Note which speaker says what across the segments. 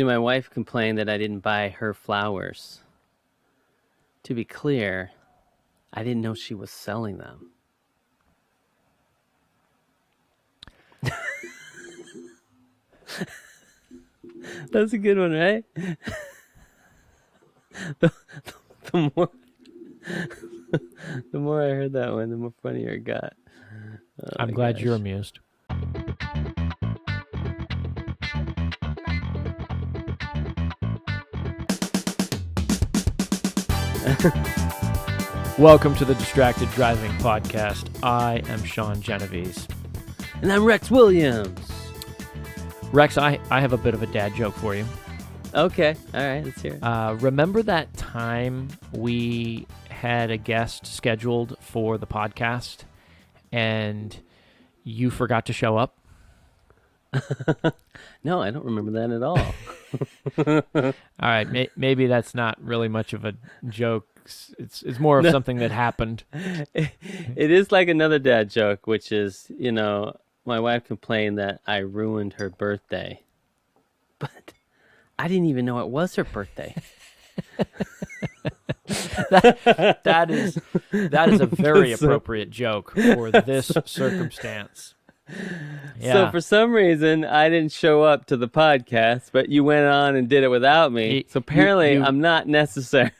Speaker 1: My wife complained that I didn't buy her flowers. To be clear, I didn't know she was selling them. That's a good one, right? the, the more the more I heard that one, the more funnier it got. Oh
Speaker 2: I'm glad you're amused. Welcome to the Distracted Driving Podcast. I am Sean Genovese.
Speaker 1: And I'm Rex Williams.
Speaker 2: Rex, I have a bit of a dad joke for you.
Speaker 1: Okay, all right, let's hear it.
Speaker 2: Remember that time we had a guest scheduled for the podcast and you forgot to show up?
Speaker 1: No, I don't remember that at all.
Speaker 2: All right, maybe that's not really much of a joke. It's more of something that happened.
Speaker 1: It is like another dad joke, which is, my wife complained that I ruined her birthday. But I didn't even know it was her birthday.
Speaker 2: that is a very appropriate joke for this circumstance. Yeah.
Speaker 1: So for some reason, I didn't show up to the podcast, but you went on and did it without me. So apparently, I'm not necessary.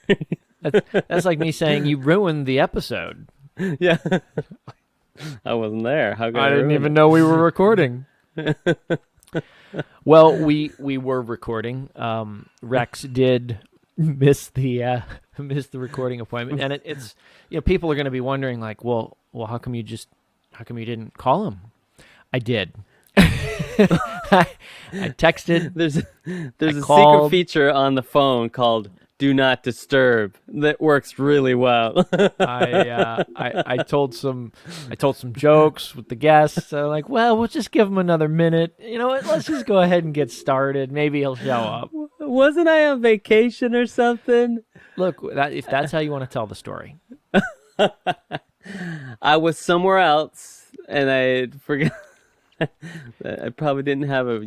Speaker 2: That's like me saying you ruined the episode.
Speaker 1: Yeah. I wasn't there. How could I
Speaker 2: didn't even know we were recording. Well, we were recording. Rex did miss the recording appointment, and it's people are going to be wondering like, well, how come you didn't call him? I did. I texted.
Speaker 1: There's a secret feature on the phone called "Do Not Disturb" that works really well.
Speaker 2: I told some jokes with the guests. So like, well, we'll just give him another minute. You know what? Let's just go ahead and get started. Maybe he'll show up.
Speaker 1: Wasn't I on vacation or something?
Speaker 2: Look, if that's how you want to tell the story.
Speaker 1: I was somewhere else, and I forgot. I probably didn't have a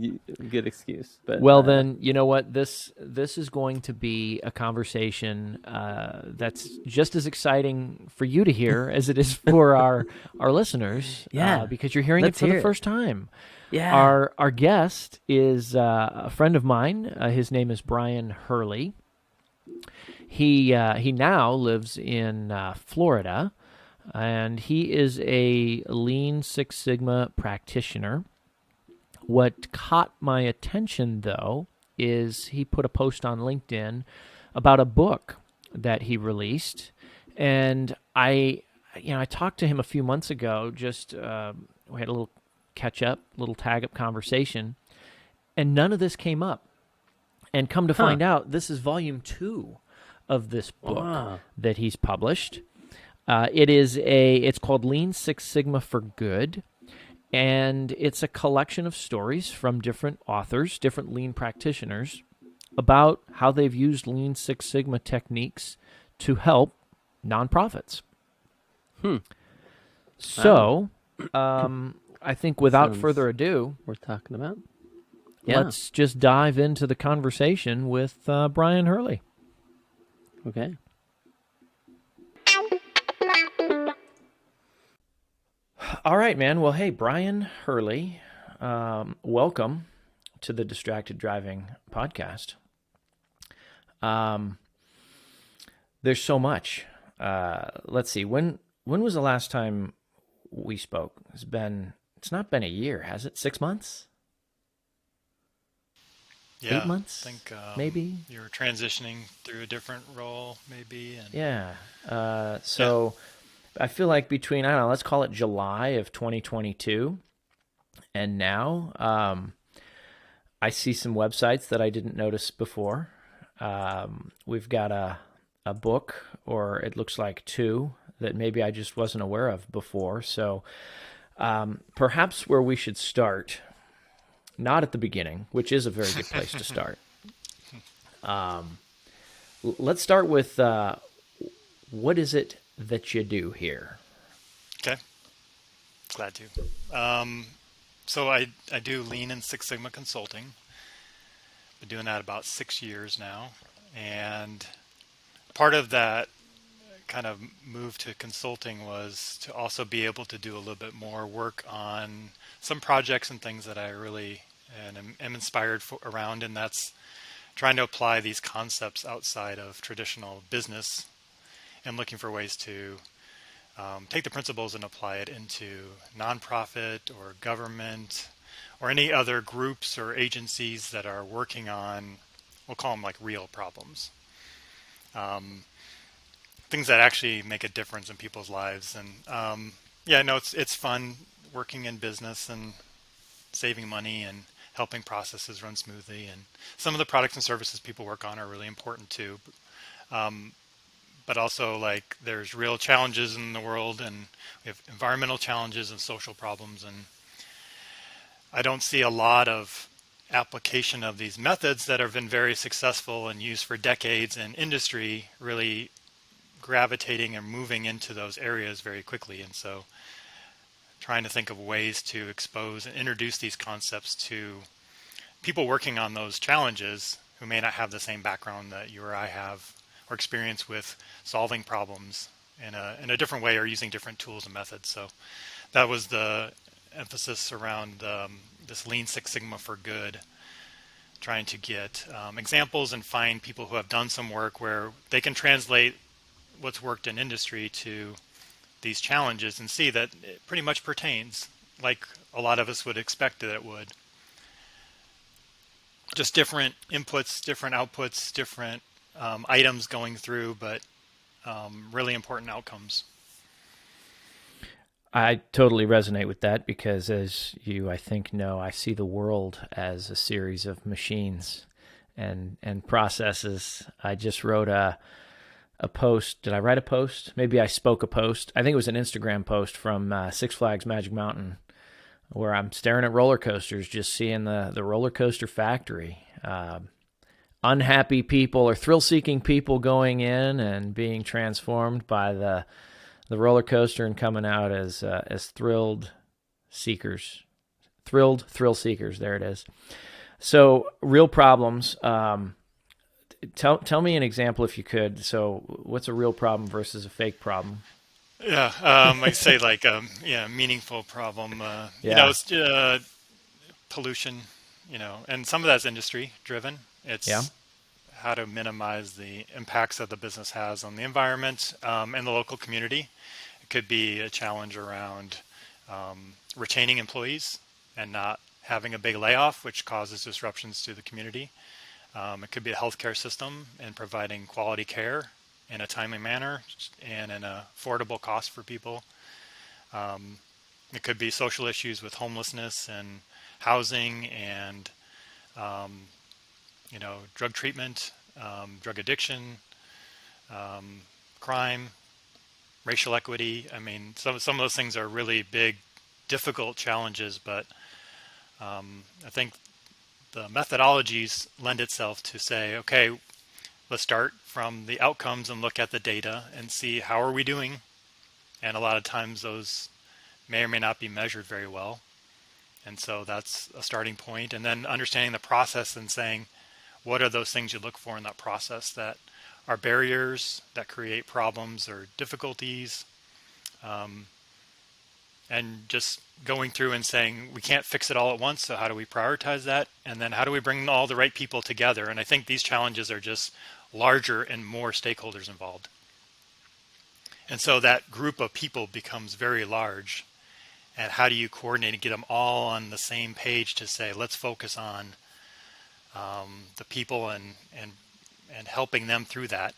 Speaker 1: good excuse. But
Speaker 2: then you know what? This is going to be a conversation that's just as exciting for you to hear as it is for our listeners.
Speaker 1: Yeah,
Speaker 2: because you're hearing it for the first time.
Speaker 1: Yeah,
Speaker 2: our guest is a friend of mine. His name is Brion Hurley. He now lives in Florida. And he is a Lean Six Sigma practitioner. What caught my attention, though, is he put a post on LinkedIn about a book that he released. And I talked to him a few months ago, just we had a little catch-up, little tag-up conversation, and none of this came up. And come to find out, this is volume 2 of this book that he's published. It's called Lean Six Sigma for Good, and it's a collection of stories from different authors, different lean practitioners, about how they've used Lean Six Sigma techniques to help nonprofits. So, I think without further ado,
Speaker 1: worth talking about.
Speaker 2: Let's just dive into the conversation with Brion Hurley.
Speaker 1: Okay.
Speaker 2: All right, man. Well, hey, Brion Hurley, welcome to the Distracted Driving Podcast. There's so much. Let's see. When was the last time we spoke? It's not been a year, has it? 6 months?
Speaker 3: Yeah,
Speaker 2: 8 months?
Speaker 3: I think
Speaker 2: maybe
Speaker 3: you were transitioning through a different role, maybe. And
Speaker 2: yeah. I feel like between, I don't know, let's call it July of 2022 and now, I see some websites that I didn't notice before. We've got a book, or it looks like 2, that maybe I just wasn't aware of before. So perhaps where we should start, not at the beginning, which is a very good place to start. Let's start with what is it that you do here?
Speaker 3: Okay, glad to. So I do Lean and Six Sigma consulting. Been doing that about 6 years now. And part of that kind of move to consulting was to also be able to do a little bit more work on some projects and things that I really and am inspired around, and that's trying to apply these concepts outside of traditional business and looking for ways to take the principles and apply it into nonprofit or government or any other groups or agencies that are working on, we'll call them like real problems. Um, Things that actually make a difference in people's lives. And yeah, no, it's fun working in business and saving money and helping processes run smoothly. And some of the products and services people work on are really important too. Um, but also, like, there's real challenges in the world, and we have environmental challenges and social problems. And I don't see a lot of application of these methods that have been very successful and used for decades in industry really gravitating and moving into those areas very quickly. And so trying to think of ways to expose and introduce these concepts to people working on those challenges who may not have the same background that you or I have or experience with solving problems in a different way or using different tools and methods. So that was the emphasis around this Lean Six Sigma for Good, trying to get examples and find people who have done some work where they can translate what's worked in industry to these challenges and see that it pretty much pertains like a lot of us would expect that it would. Just different inputs, different outputs, different items going through, but really important outcomes.
Speaker 2: I totally resonate with that because, as you, I think, know, I see the world as a series of machines and processes. I just wrote a post. Did I write a post? Maybe I spoke a post. I think it was an Instagram post from Six Flags Magic Mountain, where I'm staring at roller coasters, just seeing the roller coaster factory. Unhappy people or thrill-seeking people going in and being transformed by the roller coaster and coming out as thrilled seekers, thrill seekers. There it is. So real problems. Tell me an example if you could. So what's a real problem versus a fake problem?
Speaker 3: Yeah, I say like yeah, meaningful problem.
Speaker 2: Yeah.
Speaker 3: It's pollution, and some of that's industry driven.
Speaker 2: Yeah.
Speaker 3: It's how to minimize the impacts that the business has on the environment and the local community. It could be a challenge around retaining employees and not having a big layoff, which causes disruptions to the community. It could be a healthcare system and providing quality care in a timely manner and an affordable cost for people. It could be social issues with homelessness and housing and drug treatment, drug addiction, crime, racial equity. I mean, some of those things are really big, difficult challenges, but I think the methodologies lend itself to say, okay, let's start from the outcomes and look at the data and see how are we doing. And a lot of times those may or may not be measured very well. And so that's a starting point. And then understanding the process and saying, what are those things you look for in that process that are barriers that create problems or difficulties? And just going through and saying, we can't fix it all at once, so how do we prioritize that? And then how do we bring all the right people together? And I think these challenges are just larger and more stakeholders involved. And so that group of people becomes very large. And how do you coordinate and get them all on the same page to say, let's focus on the people and helping them through that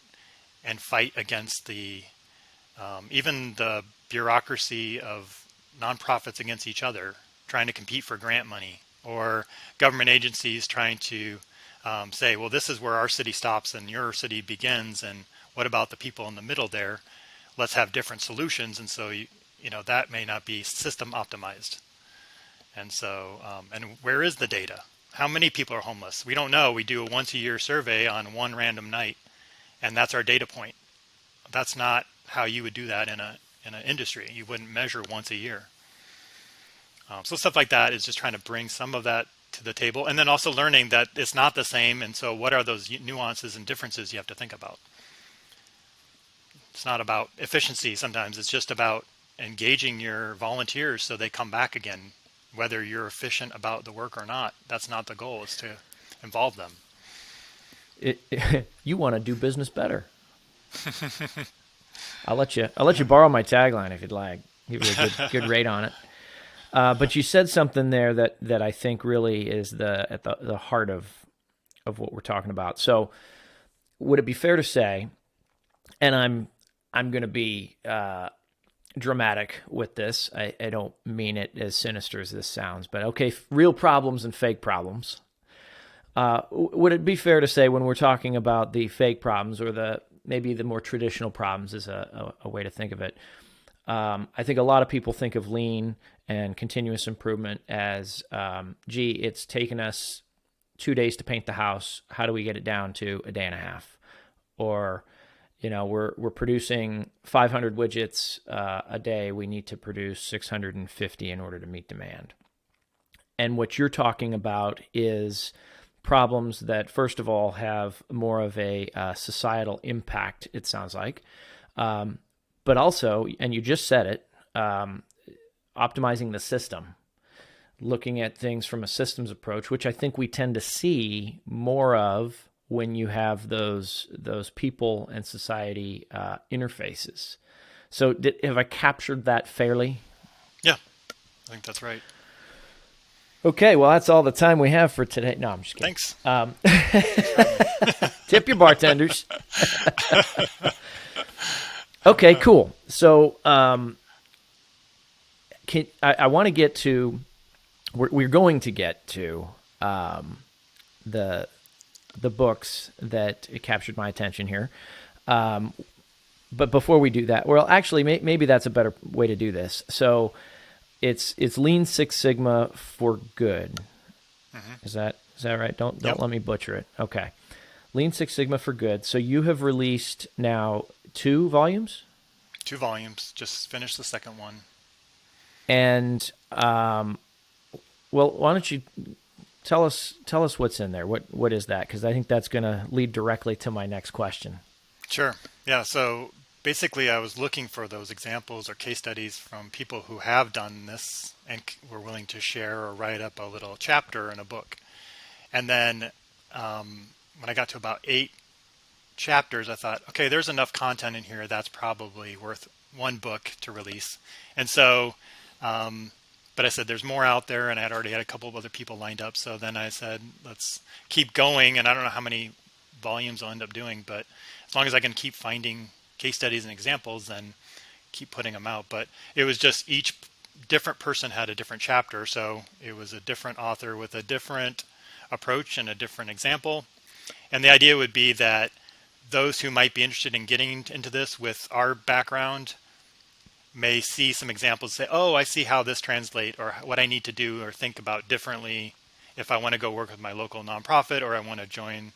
Speaker 3: and fight against the even the bureaucracy of nonprofits against each other, trying to compete for grant money, or government agencies trying to say, well, this is where our city stops and your city begins, and what about the people in the middle there? Let's have different solutions. And so, that may not be system optimized. And so, and where is the data? How many people are homeless? We don't know. We do a once a year survey on one random night, and that's our data point. That's not how you would do that in an industry. You wouldn't measure once a year. So stuff like that is just trying to bring some of that to the table, and then also learning that it's not the same. And so what are those nuances and differences you have to think about? It's not about efficiency. Sometimes it's just about engaging your volunteers so they come back again, whether you're efficient about the work or not. That's not the goal. It's to involve them.
Speaker 2: You want to do business better. I'll let you borrow my tagline if you'd like. Give you a good rate on it. But you said something there that I think really is at the heart of what we're talking about. So, would it be fair to say, and I'm going to be dramatic with this. I don't mean it as sinister as this sounds, but okay, real problems and fake problems. Would it be fair to say when we're talking about the fake problems or maybe the more traditional problems is a way to think of it? I think a lot of people think of lean and continuous improvement as, gee, it's taken us 2 days to paint the house. How do we get it down to a day and a half? Or, we're producing 500 widgets a day. We need to produce 650 in order to meet demand. And what you're talking about is problems that, first of all, have more of a societal impact, it sounds like. But also, and you just said it, optimizing the system, looking at things from a systems approach, which I think we tend to see more of when you have those people and society interfaces. So have I captured that fairly?
Speaker 3: Yeah, I think that's right.
Speaker 2: Okay, well, that's all the time we have for today. No, I'm just kidding.
Speaker 3: Thanks.
Speaker 2: Tip your bartenders. Okay, cool. So I want to get to, we're going to get to the books that captured my attention here. But before we do that, well, actually, maybe that's a better way to do this. So it's Lean Six Sigma for Good. Mm-hmm. Is that right? Don't let me butcher it. Okay. Lean Six Sigma for Good. So you have released now 2 volumes?
Speaker 3: 2 volumes. Just finished the second one.
Speaker 2: And well, why don't you tell us what's in there? What is that? Because I think that's going to lead directly to my next question.
Speaker 3: Sure. Yeah. So basically, I was looking for those examples or case studies from people who have done this and were willing to share or write up a little chapter in a book. And then when I got to about 8 chapters, I thought, okay, there's enough content in here that's probably worth one book to release. And so, but I said there's more out there, and I had already had a couple of other people lined up. So then I said, let's keep going. And I don't know how many volumes I'll end up doing, but as long as I can keep finding case studies and examples, then keep putting them out. But it was just each different person had a different chapter. So it was a different author with a different approach and a different example. And the idea would be that those who might be interested in getting into this with our background may see some examples, say, oh, I see how this translates, or what I need to do or think about differently if I want to go work with my local nonprofit, or I want to join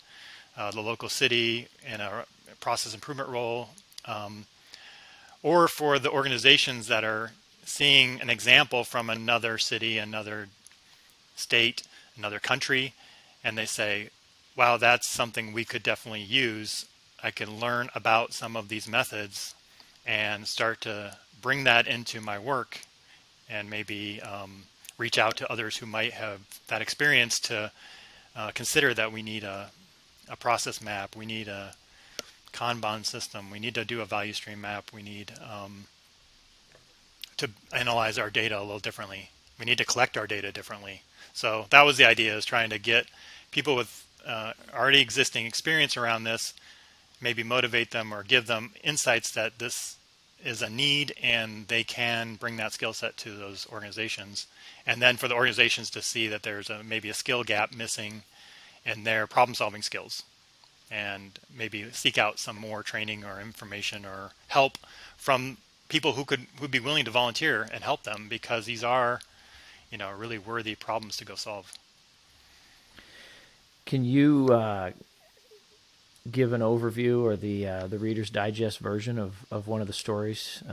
Speaker 3: the local city in a process improvement role, or for the organizations that are seeing an example from another city, another state, another country, and they say, wow, that's something we could definitely use. I can learn about some of these methods and start to bring that into my work, and maybe reach out to others who might have that experience to consider that we need a process map, we need a Kanban system, we need to do a value stream map, we need to analyze our data a little differently, we need to collect our data differently. So that was the idea, is trying to get people with already existing experience around this, maybe motivate them or give them insights that this is a need and they can bring that skill set to those organizations. And then for the organizations to see that there's maybe a skill gap missing in their problem solving skills, and maybe seek out some more training or information or help from people who'd be willing to volunteer and help them, because these are, really worthy problems to go solve.
Speaker 2: Can you give an overview or the Reader's Digest version of one of the stories,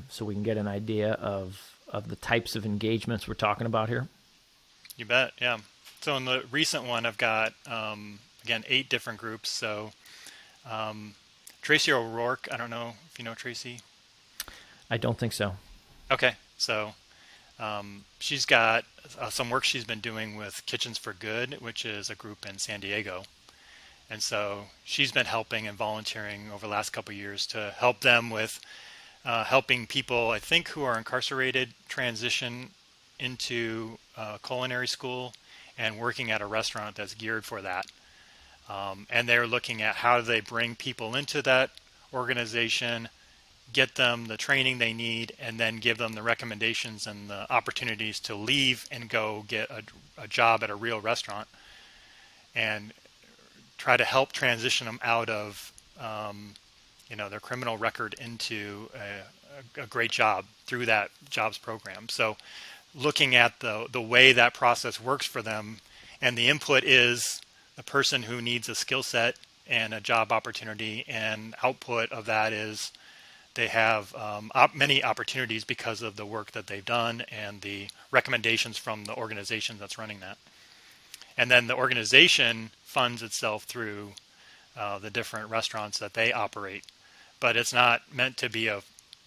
Speaker 2: so we can get an idea of the types of engagements we're talking about here?
Speaker 3: You bet, yeah. So in the recent one, I've got again 8 different groups. So um, Tracy O'Rourke, I don't know if you know Tracy.
Speaker 2: I don't think so.
Speaker 3: Okay, so she's got some work she's been doing with Kitchens for Good, which is a group in San Diego. And so she's been helping and volunteering over the last couple of years to help them with helping people, I think, who are incarcerated transition into culinary school and working at a restaurant that's geared for that. And they're looking at how do they bring people into that organization, get them the training they need, and then give them the recommendations and the opportunities to leave and go get a job at a real restaurant, and try to help transition them out of their criminal record into a great job through that jobs program. So looking at the way that process works for them, and the input is the person who needs a skill set and a job opportunity, and output of that is they have many opportunities because of the work that they've done and the recommendations from the organization that's running that. And then the organization funds itself through the different restaurants that they operate. But it's not meant to be I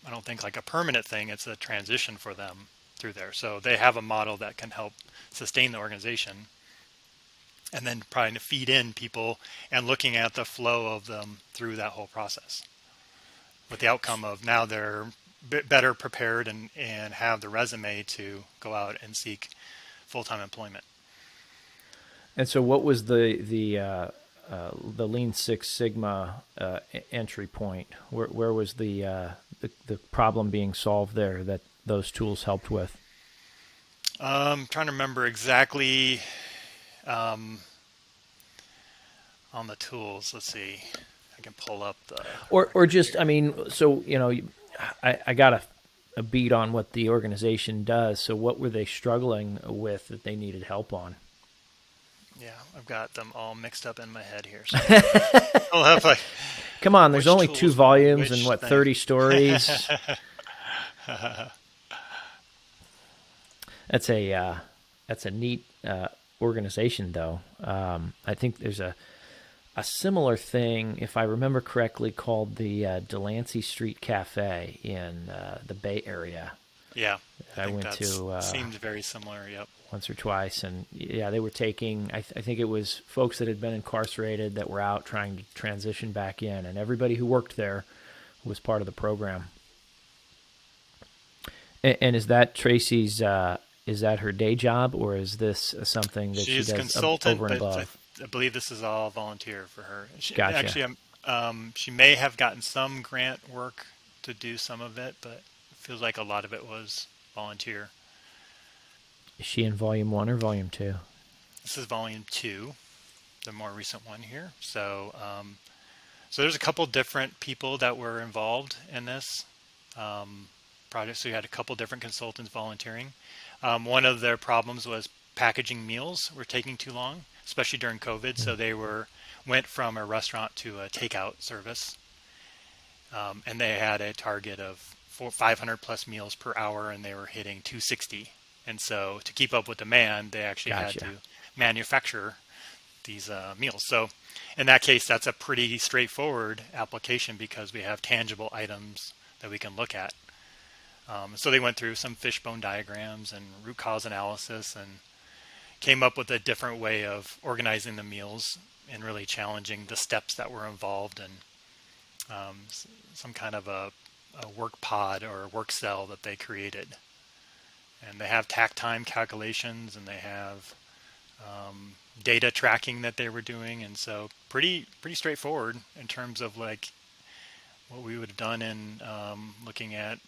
Speaker 3: don't think, like a permanent thing. It's a transition for them through there. So they have a model that can help sustain the organization, and then trying to feed in people and looking at the flow of them through that whole process, with the outcome of now they're better prepared and have the resume to go out and seek full-time employment.
Speaker 2: And so, what was the Lean Six Sigma entry point? Where was the problem being solved there that those tools helped with?
Speaker 3: Trying to remember exactly on the tools. Let's see. I can pull up the
Speaker 2: Or just, I mean, so I got a beat on what the organization does. So what were they struggling with that they needed help on?
Speaker 3: Yeah, I've got them all mixed up in my head here. So I'll have like,
Speaker 2: come on, there's only 2 volumes and 30 stories. That's a neat organization, though. I think there's a similar thing, if I remember correctly, called the Delancey Street Cafe in the Bay Area.
Speaker 3: Yeah,
Speaker 2: I went to.
Speaker 3: Seemed very similar. Yep.
Speaker 2: Once or twice, and yeah, they were taking. I think it was folks that had been incarcerated that were out trying to transition back in, and everybody who worked there was part of the program. And is that Tracy's? Is that her day job, or is this something that she does
Speaker 3: consultant,
Speaker 2: over and above?
Speaker 3: I believe this is all volunteer for her.
Speaker 2: Gotcha.
Speaker 3: Actually, she may have gotten some grant work to do some of it, but it feels like a lot of it was volunteer.
Speaker 2: Is she in volume 1 or volume 2?
Speaker 3: This is volume 2, the more recent one here. So, so there's a couple different people that were involved in this project. So we had a couple different consultants volunteering. One of their problems was packaging meals were taking too long, especially during COVID. So they went from a restaurant to a takeout service, and they had a target of 500 plus meals per hour, and they were hitting 260. And so to keep up with demand, they actually had to manufacture these meals. So in that case, that's a pretty straightforward application because we have tangible items that we can look at. So they went through some fishbone diagrams and root cause analysis and came up with a different way of organizing the meals and really challenging the steps that were involved, and some kind of a work pod or a work cell that they created. And they have tack time calculations, and they have data tracking that they were doing, and so pretty straightforward in terms of like what we would have done in looking at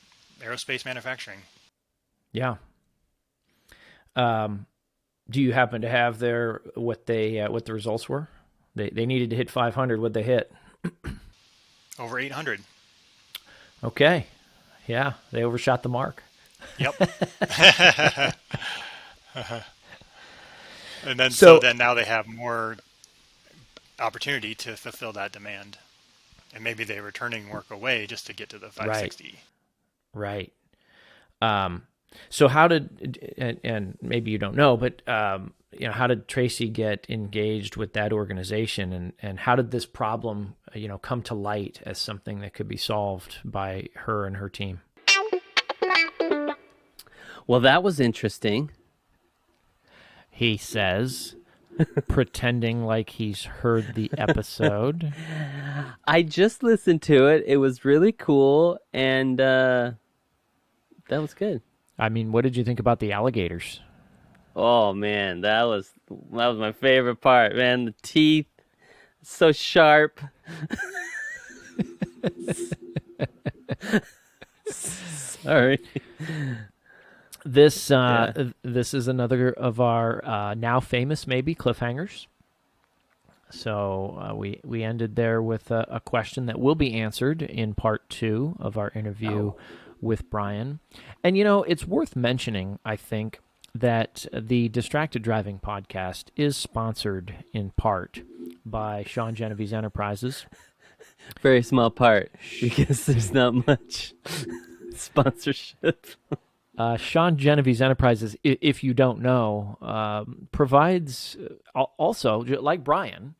Speaker 3: aerospace manufacturing.
Speaker 2: Yeah. Do you happen to have what the results were? They needed to hit 500. What'd they hit?
Speaker 3: Over 800.
Speaker 2: Okay. Yeah, they overshot the mark.
Speaker 3: Yep. And then so then now they have more opportunity to fulfill that demand, and maybe they were turning work away just to get to the 560.
Speaker 2: Right. So how did, and maybe you don't know, but how did Tracy get engaged with that organization, and how did this problem, come to light as something that could be solved by her and her team?
Speaker 1: Well, that was interesting.
Speaker 2: He says, pretending like he's heard the episode.
Speaker 1: I just listened to it. It was really cool, and that was good.
Speaker 2: I mean, what did you think about the alligators?
Speaker 1: Oh man, that was my favorite part, man. The teeth, so sharp. Sorry.
Speaker 2: This this is another of our now famous maybe cliffhangers. So we ended there with a question that will be answered in part 2 of our interview with Brion. And it's worth mentioning, I think, that the Distracted Driving podcast is sponsored in part by Sean Genevieve's Enterprises.
Speaker 1: Very small part, because there's not much sponsorship.
Speaker 2: Sean Genevieve's Enterprises, if you don't know, provides also, like Brion,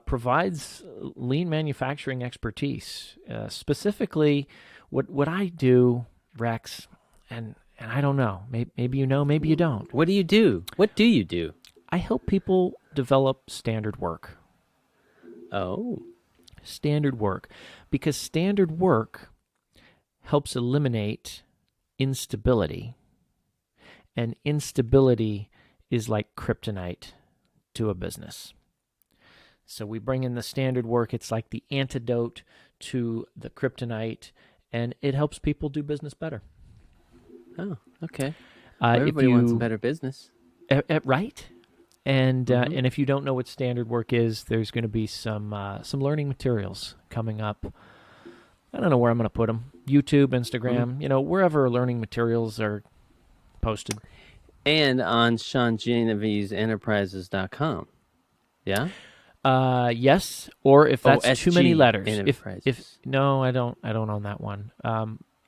Speaker 2: provides lean manufacturing expertise. Specifically, what I do, Rex, and I don't know, maybe you know, maybe you don't.
Speaker 1: What do you do? What do you do?
Speaker 2: I help people develop standard work.
Speaker 1: Oh.
Speaker 2: Standard work. Because standard work helps eliminate instability. And instability is like kryptonite to a business. So we bring in the standard work. It's like the antidote to the kryptonite, and it helps people do business better.
Speaker 1: Oh, okay. Everybody wants a better business.
Speaker 2: Right? And and if you don't know what standard work is, there's going to be some learning materials coming up. I don't know where I'm going to put them. YouTube, Instagram, wherever learning materials are posted.
Speaker 1: And on SeanGenevieve'sEnterprises.com. Yeah?
Speaker 2: Yes, or if that's too many letters.
Speaker 1: Enterprises.
Speaker 2: No, I don't own that one.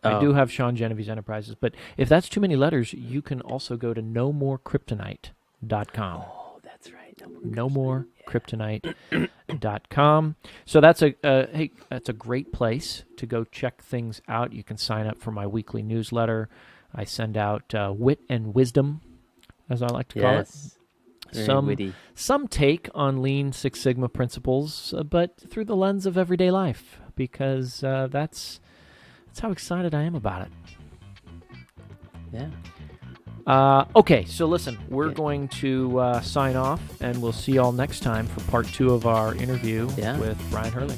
Speaker 2: I do have Sean Genevieve's Enterprises, but if that's too many letters, you can also go to nomorekryptonite.com.
Speaker 1: Oh, that's right.
Speaker 2: nomorekryptonite.com. So that's that's a great place to go check things out. You can sign up for my weekly newsletter. I send out wit and wisdom, as I like to call it.
Speaker 1: Very witty.
Speaker 2: Some take on Lean Six Sigma principles, but through the lens of everyday life, because that's how excited I am about it.
Speaker 1: Yeah.
Speaker 2: Okay, so listen, we're going to sign off, and we'll see y'all next time for part 2 of our interview with Brion Hurley.